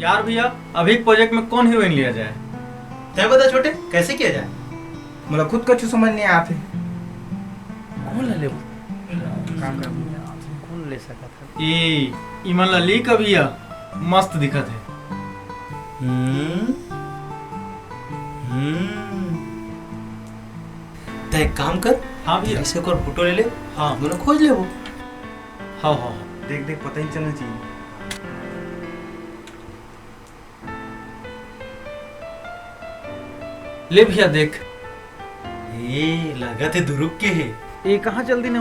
यार भैया अभी प्रोजेक्ट में कौन हीरोइन लिया जाए? तय बता छोटे, कैसे किया जाए? मुझे खुद कछु समझ नहीं आते। कौन ले कौन ले सकता था? इमन लली का भैया मस्त दिखत है। तो एक काम कर, हाँ भैया, ऐसे कर फोटो ले ले। हाँ दोनों खोज ले वो। हाँ हाँ देख देख पता ही चलना चाहिए। ले भैया देख। ए लागत है दुरुक के है। ये कहाँ चल दी ने?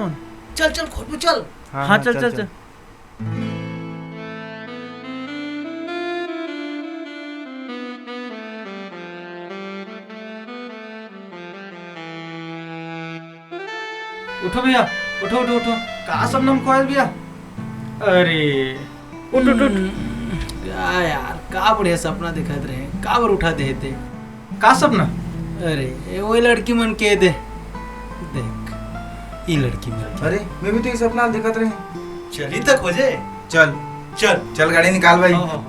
चल चल खोज चल। हाँ चल चल चल। उठो भैया, उठो उठो उठो। कहाँ सब नाम खोज भैया? अरे उठ उठ उठ। क्या यार, का बढ़िया सपना दिखत रहे, का बार उठा दे थे। का सपना? अरे वही लड़की मन के दे देख, ये लड़की मन। अरे मैं भी तो ये सपना दिखत रहे। चली तक हो जाए। चल चल चल गाड़ी निकाल भाई। हाँ हाँ हाँ।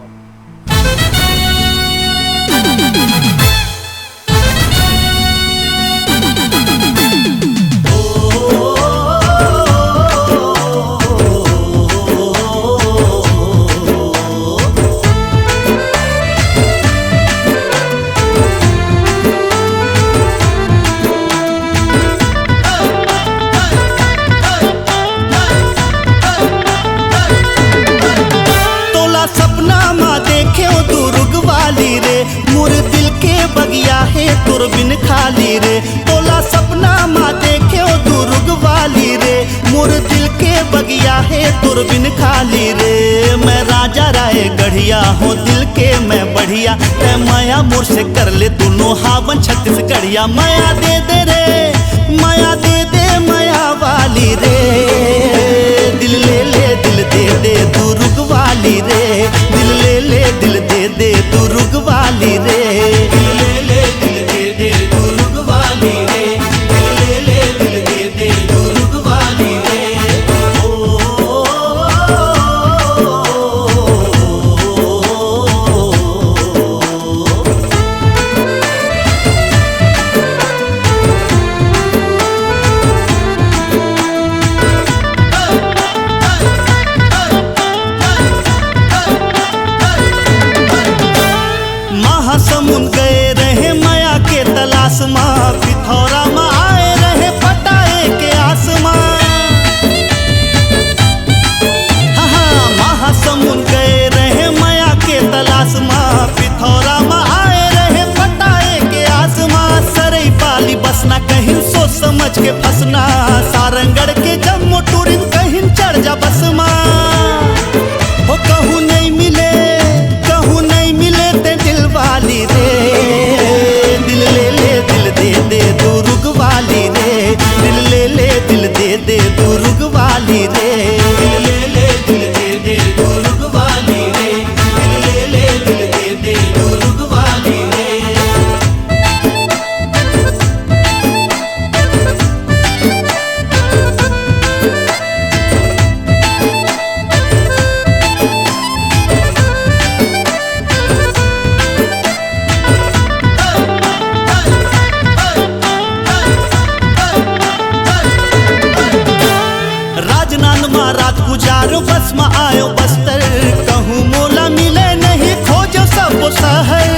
तोर बिन खाली रे तोला सपना माँ देखे दुर्ग वाली रे, मोर दिल के बगिया है तोर बिन खाली रे। मैं राजा राय गढ़िया हूँ दिल के मैं बढ़िया, ते माया मोर से कर ले दोनों हावन छत्तीसगढ़िया। माया दे दे रे, माया दे दे माया वाली रे, दिल ले ले दिल दे दे दुर्ग वाली रे, दिल ले ले दिल दे दे दुर्ग वाली रे। पिथौरा में आए रहे पटाए के आसमान, हाँ महासमुंद गए रहे माया के तलाश में, पिथौरा में आए रहे पटाए के आसमान। सरई पाली बसना कहीं सोच समझ के फंसना, सारंगढ़ के जम्मू टूरिंग कहीं चढ़ जा बस हो। कहूँ नहीं मिले ते दिल वाली रे, दिल ले ले दिल दे दे दुर्ग वाली रे, दिल ले ले दिल दे दे दुर्ग वाली रे, दिल ले ले दिल दे दे दुर्ग वाली रे, दिल ले ले दिल दे दे दुर्ग वाली रे। रात गुजारो बस में आयो बस्तर, कहूँ मोला मिले नहीं खोजो सब शहर।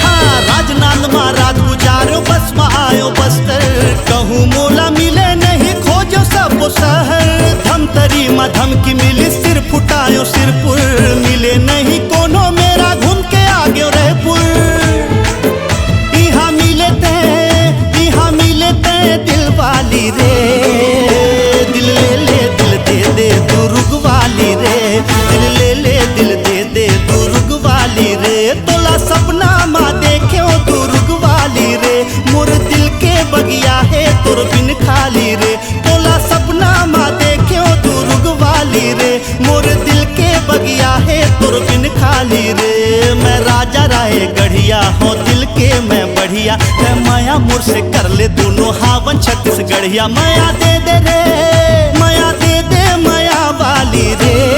हाँ राजनांद में रात गुजारो बस में आयो बस्तर, कहूँ मोला मिले नहीं खोजो सब शहर। धमतरी में धमकी मिली सिर फुटायो सिरपुर, मिले नहीं कोनो मेरा घूम के आगे रहपुर। यहाँ मिले ते दिल वाली रे, दिल ले ले दिल दे दे दुर्ग वाली रे, दिल ले ले दिल दे दे दुर्ग वाली रे। तोला सपना माँ देखे दुर्ग वाली रे, मोर दिल के बगिया है तोर बिन खाली रे। तोला सपना माँ देखे दुर्ग वाली रे, मोर दिल के बगिया है तोर बिन खाली रे। मैं राजा राय गढ़िया हूँ दिल के मैं बढ़िया, माया मोर से कर ले दोनों हावन छत्तीसगढ़िया। माया दे दे रे, माया दे दे माया वाली रे।